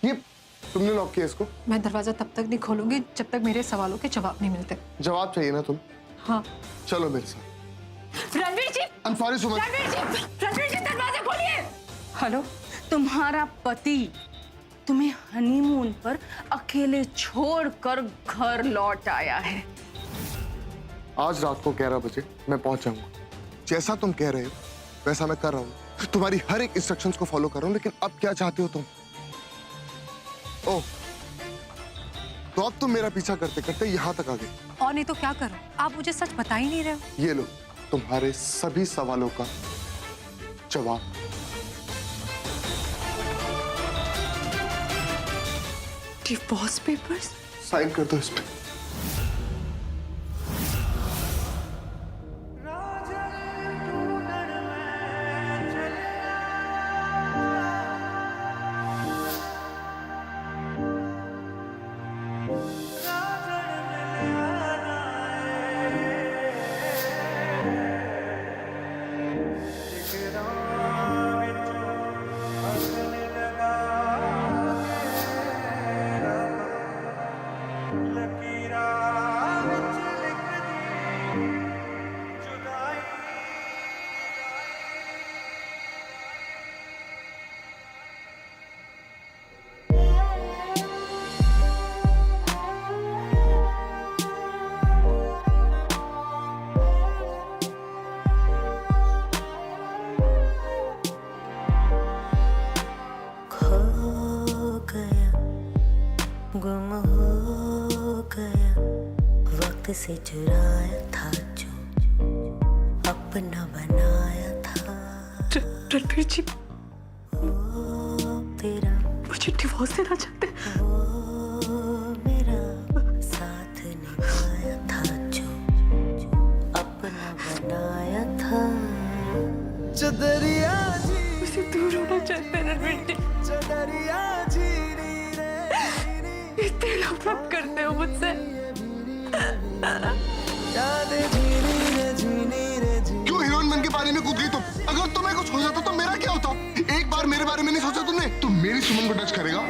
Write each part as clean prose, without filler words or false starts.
ये तुमने लॉक किया इसको? मैं दरवाजा तब तक नहीं खोलूंगी जब तक मेरे सवालों के जवाब नहीं मिलते। जवाब चाहिए ना तुम? हाँ। चलो मेरे साथ। रणवीर जी! I'm sorry सुमन। रणवीर जी दरवाजा खोलिए। हेलो, तुम्हारा पति तुम्हें हनीमून पर अकेले छोड़कर घर लौट आया है। आज रात को 11 बजे मैं पहुंच जाऊंगा। जैसा तुम कह रहे हो वैसा मैं कर रहा हूँ। तुम्हारी हर एक इंस्ट्रक्शंस को फॉलो कर रहा हूँ, लेकिन अब क्या चाहते हो तुम? ओह, तो अब तुम मेरा पीछा करते करते यहाँ तक आ गए। और नहीं तो क्या करूं? आप मुझे सच बता ही नहीं रहे हो। ये लो तुम्हारे सभी सवालों का जवाब। Divorce papers? साइन कर दो इस पे। गुम हो गया वक्त से चुराया था जो अपना बनाया था। रणवीर जी तेरा मुझे डिवोर्स देना चाहते हैं। मेरा साथ निभाया था जो अपना बनाया था। चदरिया मुझसे दूर होना चाहते हैं रणवीर जी। चदरिया इतने नफरत करते हो मुझसे। क्यों हीरोइन बन के पानी में कूद गई तुम? अगर तुम्हें कुछ हो जाता तो मेरा क्या होता? एक बार मेरे बारे में नहीं सोचा तुमने? तुम मेरी सुमन को टच करेगा?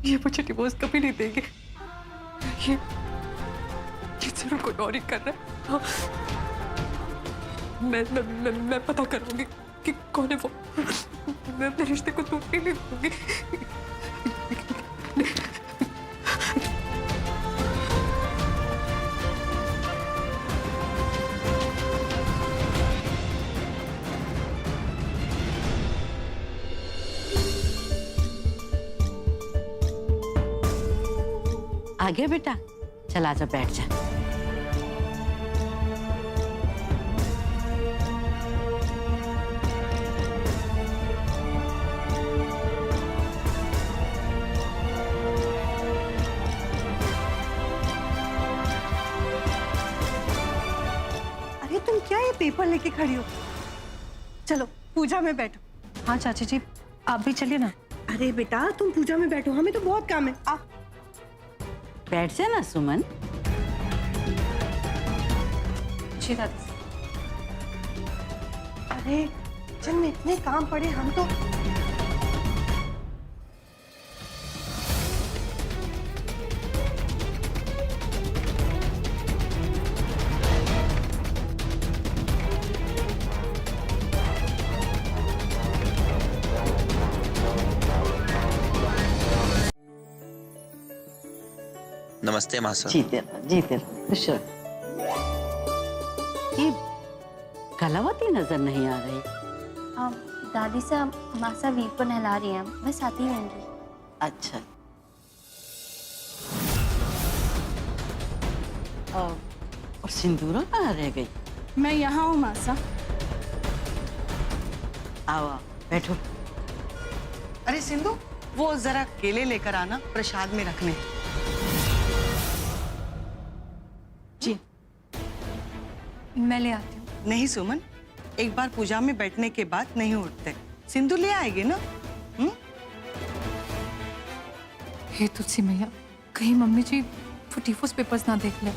ये मुझे डिवोर्स कभी नहीं देंगे। ये सिर्फ कोई और ही कर रहा है। मैं पता करूंगी कि कौन है वो। मैं अपने रिश्ते को टूटने नहीं दूंगी। आ गया बेटा, चल आजा बैठ जा। अरे तुम क्या ये पेपर लेके खड़ी हो? चलो पूजा में बैठो। हाँ चाची जी, आप भी चलिए ना। अरे बेटा तुम पूजा में बैठो, हमें तो बहुत काम है। आ बैठ जा ना सुमन। जी दादी। अरे चल में इतने काम पड़े हम तो। नमस्ते मासा। जीते रहो खुश रहो। ये कलावती नजर नहीं आ रही। दादी साहब मासा वीर को नहला रही हैं, मैं साथ ही रहूंगी। अच्छा। और सिंदूरा कहाँ रह गई? मैं यहाँ हूँ मासा। आओ आओ बैठो। अरे सिंधु, वो जरा केले लेकर आना, प्रसाद में रखने। जी मैं ले आती हूँ। नहीं सुमन, एक बार पूजा में बैठने के बाद नहीं उठते। सिंधु ले आएगी ना? हे तुलसी मैया, कहीं मम्मी जी वो डिवोर्स पेपर्स ना देख ले।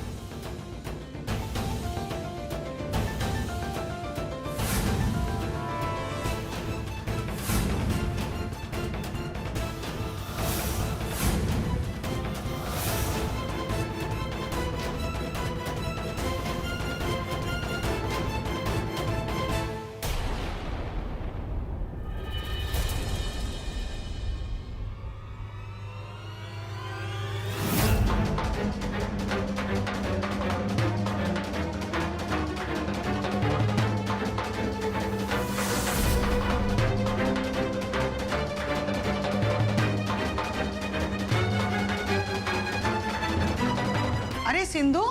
सिंधु,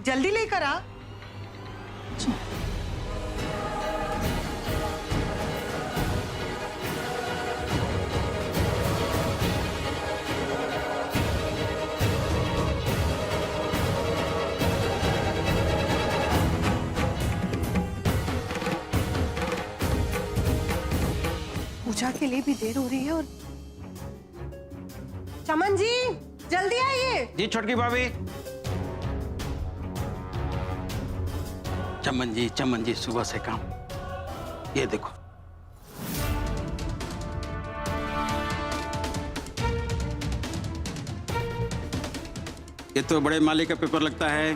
जल्दी लेकर आ। पूजा के लिए भी देर हो रही है और चमन जी जल्दी आइए। जी छोटकी भाभी। चमन जी सुबह से काम। ये देखो ये तो बड़े मालिक का पेपर लगता है,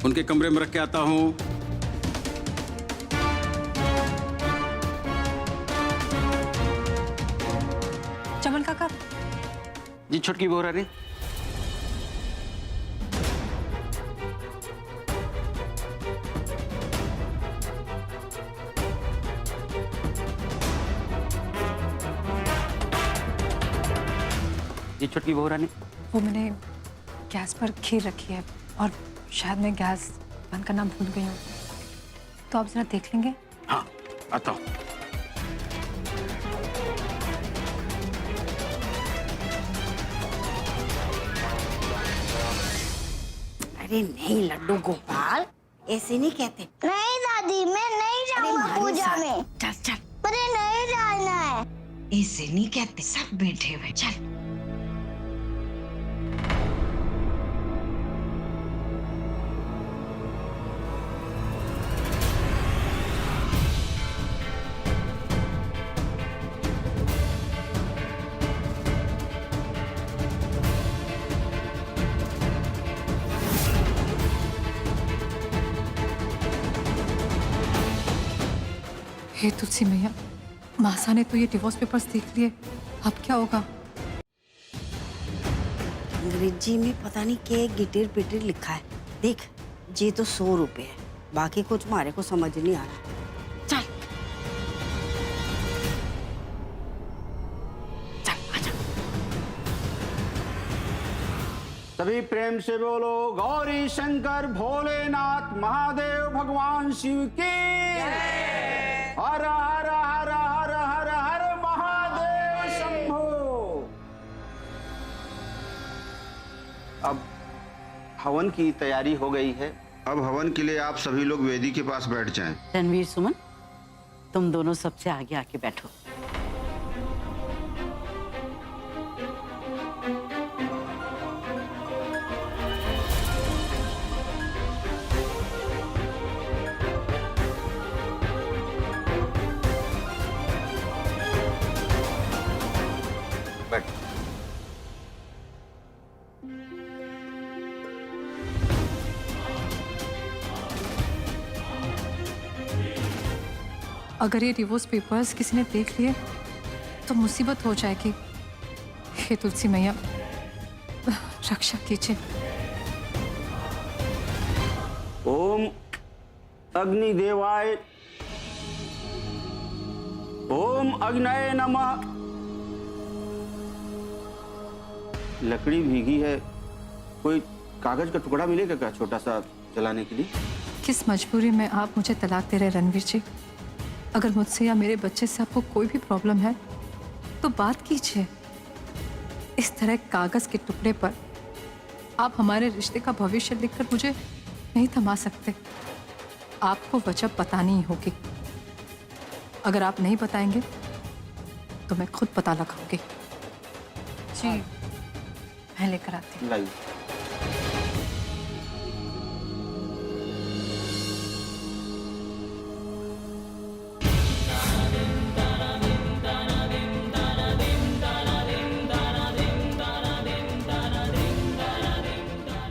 उनके कमरे में रख के आता हूँ। चमन काका, जी छोटकी बहू रानी। जी छोटकी बहू रानी। वो मैंने गैस पर खीर रखी है और शायद मैं गैस बंद करना भूल गई हूँ, तो आप जरा देख लेंगे। हाँ आता हूँ। अरे नहीं लड्डू गोपाल, ऐसे नहीं कहते। नहीं दादी, मैं नहीं जाऊंगा पूजा में। चल चल, मुझे नहीं जाना है। ऐसे नहीं कहते, सब बैठे हुए। चल हे तुलसी मैया, मासा ने तो ये डिवोर्स पेपर्स देख लिए, अब क्या होगा? अंग्रेजी में पता नहीं क्या गिटिर पिटिर लिखा है। देख, ये तो 100 रुपए है, बाकी कुछ हमारे को समझ नहीं आ रहा। चल चल आजा। सभी प्रेम से बोलो गौरी शंकर भोलेनाथ महादेव भगवान शिव की हर हर हर हर हर हर महादेव शंभो। अब हवन की तैयारी हो गई है। अब हवन के लिए आप सभी लोग वेदी के पास बैठ जाएं। रणवीर सुमन, तुम दोनों सबसे आगे आके बैठो। बैठ। अगर ये डिवोर्स पेपर्स किसी ने देख लिए तो मुसीबत हो जाएगी। हे तुलसी मैया, रक्षा कीजिए। ओम अग्निदेवाय ओम अग्नये नमः। लकड़ी भीगी है, कोई कागज का टुकड़ा मिलेगा क्या छोटा सा जलाने के लिए? किस मजबूरी में आप मुझे तलाक दे रहे रणवीर जी? अगर मुझसे या मेरे बच्चे से आपको कोई भी प्रॉब्लम है तो बात कीजिए। इस तरह कागज के टुकड़े पर आप हमारे रिश्ते का भविष्य लिखकर मुझे नहीं थमा सकते। आपको वजह बतानी ही होगी। अगर आप नहीं बताएंगे तो मैं खुद पता लगाऊंगी। जी, मैं लेकर आती हूँ। लाइए।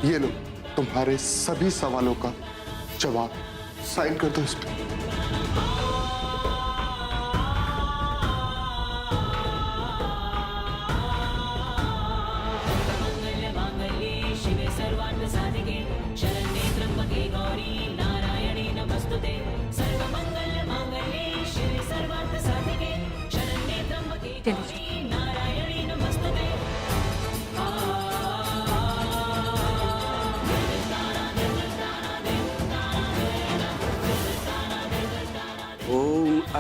ये लो तुम्हारे सभी सवालों का जवाब। साइन कर दो इस पे। चलिए।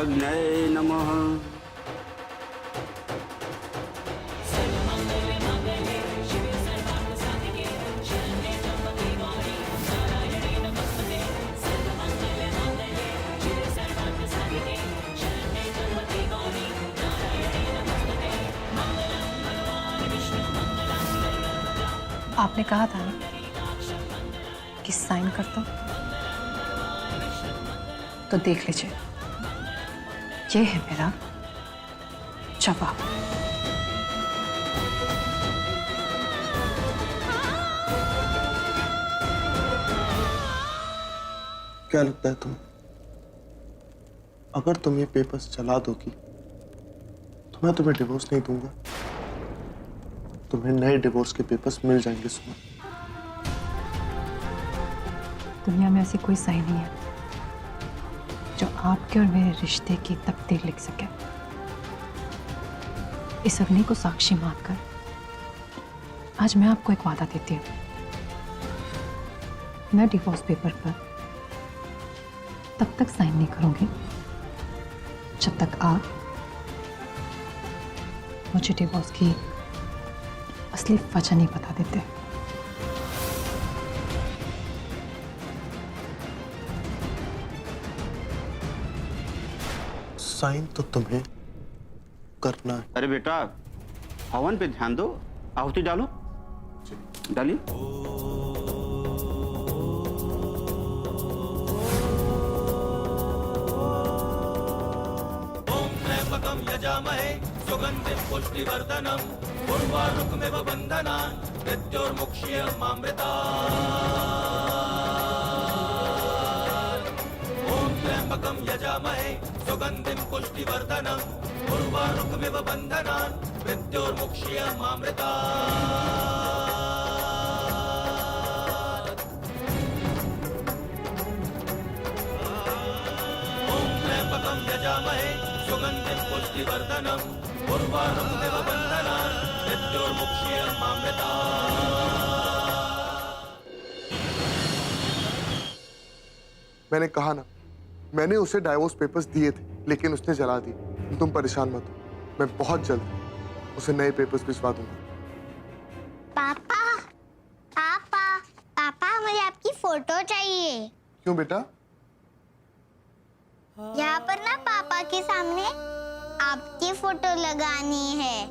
अग्नये नमः। आपने कहा था ना कि साइन कर दो, तो देख लीजिए, ये है मेरा जवाब। क्या लगता है तुम, अगर तुम ये पेपर्स चला दोगी तो मैं तुम्हें डिवोर्स नहीं दूंगा? तुम्हें नए डिवोर्स के पेपर्स मिल जाएंगे सुमन। दुनिया में ऐसी कोई सही नहीं है जो आपके और मेरे रिश्ते की तकदीर लिख सके। इस अग्नि को साक्षी मानकर आज मैं आपको एक वादा देती हूँ, मैं डिवोर्स पेपर पर तब तक साइन नहीं करूंगी जब तक आप मुझे डिवोर्स की असली वजह नहीं बता देते। साइन तो तुम्हें करना है। अरे बेटा, हवन पे ध्यान दो, आहुति डालो। डालिए। यजामहे सुगंधिं पुष्टिवर्धनम् उर्वारुकमिव बन्धनान् मृत्योर्मुक्ष्यमामृतात्। ॐ त्र्यम्बकं यजामहे सुगंधिं पुष्टिवर्धनम् उर्वारुकमिव बन्धनान् मृत्योर्मुक्ष्यमामृतात्। ॐ त्र्यम्बकं यजामहे सुगंधिं पुष्टिवर्धनम् उर्वारुकमिव बन्धनान् मृत्योर्मुक्ष्यमामृतात्। मैंने कहा ना, मैंने उसे डाइवोर्स पेपर्स दिए थे लेकिन उसने जला दी। तुम परेशान मत हो, मैं बहुत जल्द उसे नए पेपर्स भिजवा दूंगा। पापा पापा पापा मुझे आपकी फोटो चाहिए। क्यों बेटा? यहाँ पर ना पापा के सामने आपकी फोटो लगानी है।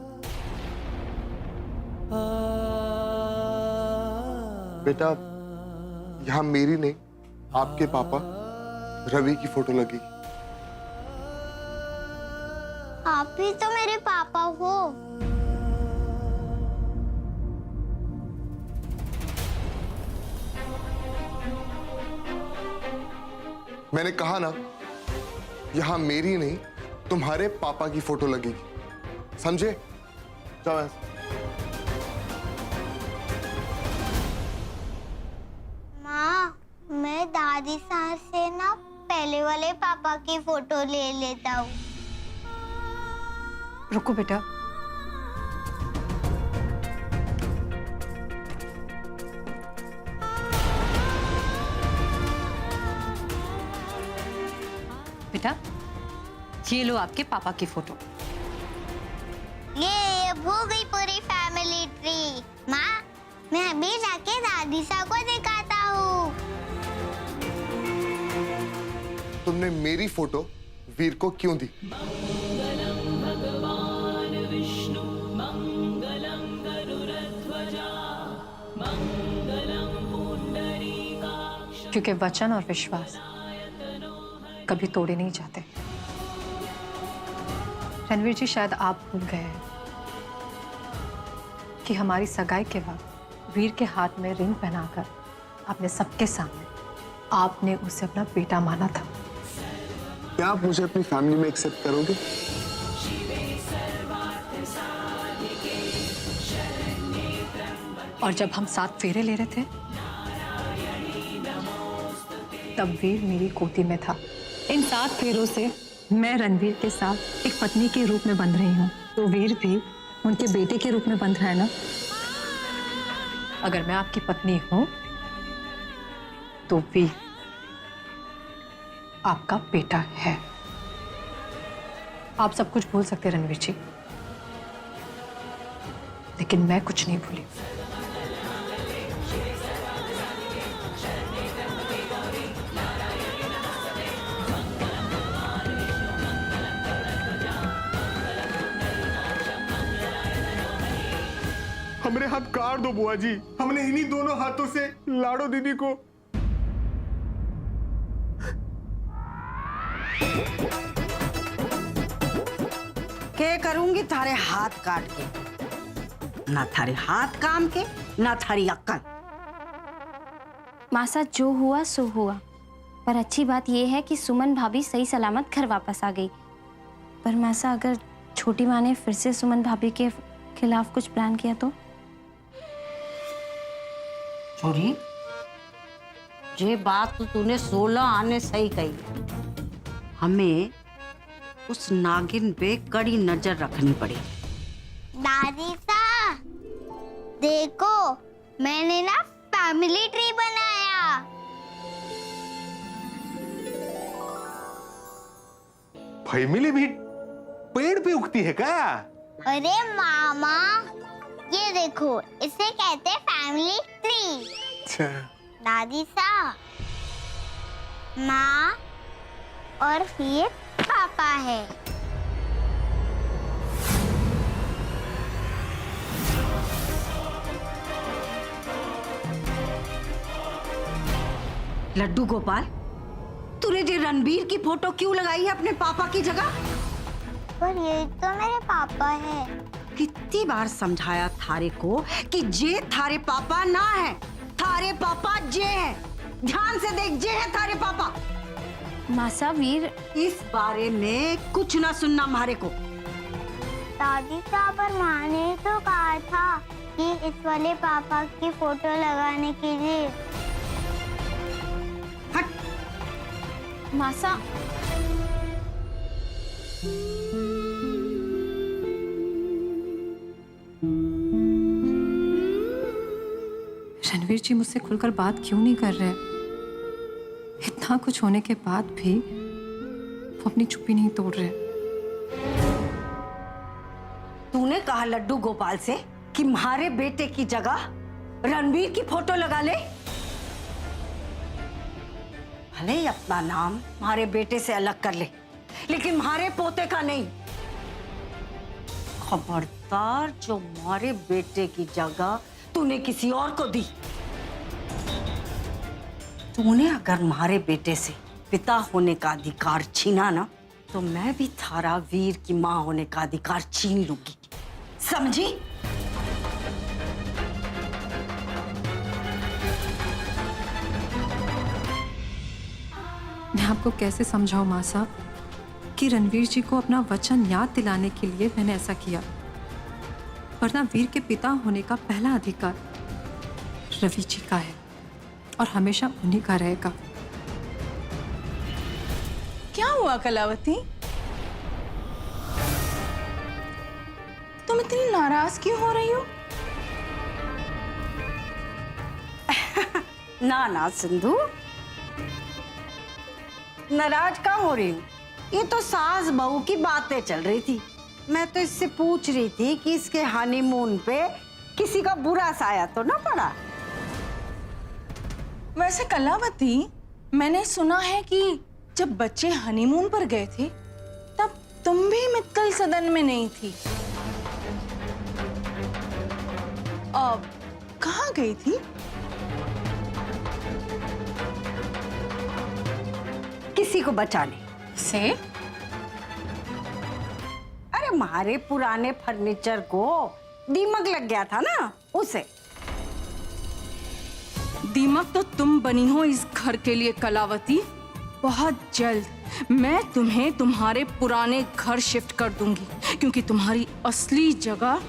बेटा, यहाँ मेरी नहीं, आपके पापा रवि की फोटो लगेगी। आप ही तो मेरे पापा हो। मैंने कहा ना, यहाँ मेरी नहीं तुम्हारे पापा की फोटो लगेगी, समझे? जाओ ऐसे। माँ, मैं दादी सास से ना पहले वाले पापा की फोटो ले लेता हूँ। रुको बेटा, बेटा ये लो आपके पापा की फोटो। ये अब हो गई पूरी फैमिली ट्री। माँ, मैं अभी जाके दादी सा को दिखाता हूँ। तुमने मेरी फोटो वीर को क्यों दी? क्योंकि वचन और विश्वास कभी तोड़े नहीं जाते। रणवीर जी, शायद आप भूल गए हैं कि हमारी सगाई के वक्त वीर के हाथ में रिंग पहनाकर अपने सबके सामने आपने उसे अपना बेटा माना था। क्या आप मुझे अपनी फैमिली में एक्सेप्ट करोगे? और जब हम साथ फेरे ले रहे थे तब वीर मेरी गोदी में था। इन 7 फेरों से मैं रणवीर के साथ एक पत्नी के रूप में बंध रही हूँ, तो वीर भी उनके बेटे के रूप में बंध रहा है ना। अगर मैं आपकी पत्नी हूं तो वीर आपका बेटा है। आप सब कुछ भूल सकते हैं रणवीर जी, लेकिन मैं कुछ नहीं भूली। हमरे हाथ काट दो बुआ जी, हमने इन्हीं दोनों हाथों से लाडो दीदी को। के करूंगी थारे हाथ काट के, ना थारे हाथ काम के ना थारी अक्कल। मासा जो हुआ सो हुआ, पर अच्छी बात यह है कि सुमन भाभी सही सलामत घर वापस आ गई। पर मासा अगर छोटी माँ ने फिर से सुमन भाभी के खिलाफ कुछ प्लान किया तो? छोरी, ये बात तो तूने 16 आने सही कही। हमें उस नागिन पे कड़ी नजर रखनी पड़ी। दादी सा, देखो मैंने ना फैमिली ट्री बनाया। फैमिली भी पेड़ पे उगती है क्या? अरे मामा, ये देखो, इसे कहते हैं फैमिली ट्री। अच्छा। दादी सा, माँ और ये पापा है। लड्डू गोपाल, तूने ये रणबीर की फोटो क्यों लगाई है अपने पापा की जगह? पर ये तो मेरे पापा है। कितनी बार समझाया थारे को कि जे थारे पापा ना है, थारे पापा जे है। ध्यान से देख, जे है थारे पापा। मासा वीर, इस बारे में कुछ ना सुनना हमारे को। दादी साहब, पर माँ ने तो कहा था कि इस वाले पापा की फोटो लगाने के लिए। हट। मासा, रणवीर जी मुझसे खुलकर बात क्यों नहीं कर रहे? इतना कुछ होने के बाद भी वो अपनी चुप्पी नहीं तोड़ रहे। तूने कहा लड्डू गोपाल से कि हमारे बेटे की जगह रणबीर की फोटो लगा ले। भले ही अपना नाम हमारे बेटे से अलग कर ले, लेकिन हमारे पोते का नहीं। खबरदार, जो हमारे बेटे की जगह तूने किसी और को दी। तूने अगर हमारे बेटे से पिता होने का अधिकार छीना ना, तो मैं भी थारा वीर की मां होने का अधिकार छीन लूंगी, समझी? मैं आपको कैसे समझाऊं माँ साहब कि रणवीर जी को अपना वचन याद दिलाने के लिए मैंने ऐसा किया, वरना वीर के पिता होने का पहला अधिकार रवि जी का है और हमेशा उन्हीं का रहेगा। क्या हुआ कलावती? तुम इतनी नाराज क्यों हो रही हो? ना ना सिंधु, नाराज कहाँ हो रही हूँ? ये तो सास बहू की बातें चल रही थी। मैं तो इससे पूछ रही थी कि इसके हनीमून पे किसी का बुरा साया तो ना पड़ा। वैसे कलावती, मैंने सुना है कि जब बच्चे हनीमून पर गए थे तब तुम भी मित्तल सदन में नहीं थी। अब कहाँ गई थी? किसी को बचाने से? अरे हमारे पुराने फर्नीचर को दीमक लग गया था ना, उसे। दीमक तो तुम बनी हो इस घर के लिए कलावती। बहुत जल्द मैं तुम्हें तुम्हारे पुराने घर शिफ्ट कर दूंगी, क्योंकि तुम्हारी असली जगह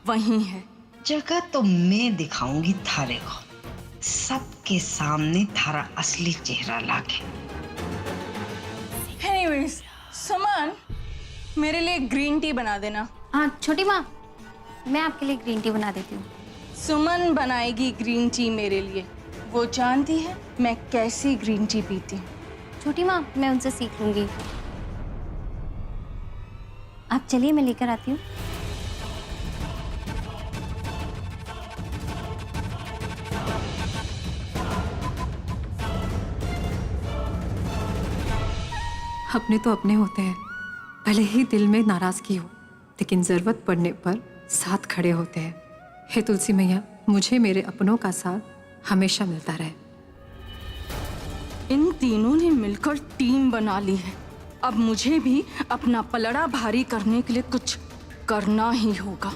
वहीं है। जगह तो मैं दिखाऊंगी थारे को, सबके सामने थारा असली चेहरा लाके। एनीवेज, सुमन, मेरे लिए ग्रीन टी बना देना। हाँ छोटी माँ, मैं आपके लिए ग्रीन टी बना देती हूँ। सुमन बनाएगी ग्रीन टी मेरे लिए। वो जानती है मैं कैसी ग्रीन टी पीती हूँ। छोटी माँ, मैं उनसे सीख लूंगी। आप चलिए, मैं लेकर आती हूँ। अपने तो अपने होते हैं, भले ही दिल में नाराजगी हो, लेकिन जरूरत पड़ने पर साथ खड़े होते हैं। हे तुलसी मैया, मुझे मेरे अपनों का साथ हमेशा मिलता रहे। इन तीनों ने मिलकर टीम बना ली है। अब मुझे भी अपना पलड़ा भारी करने के लिए कुछ करना ही होगा।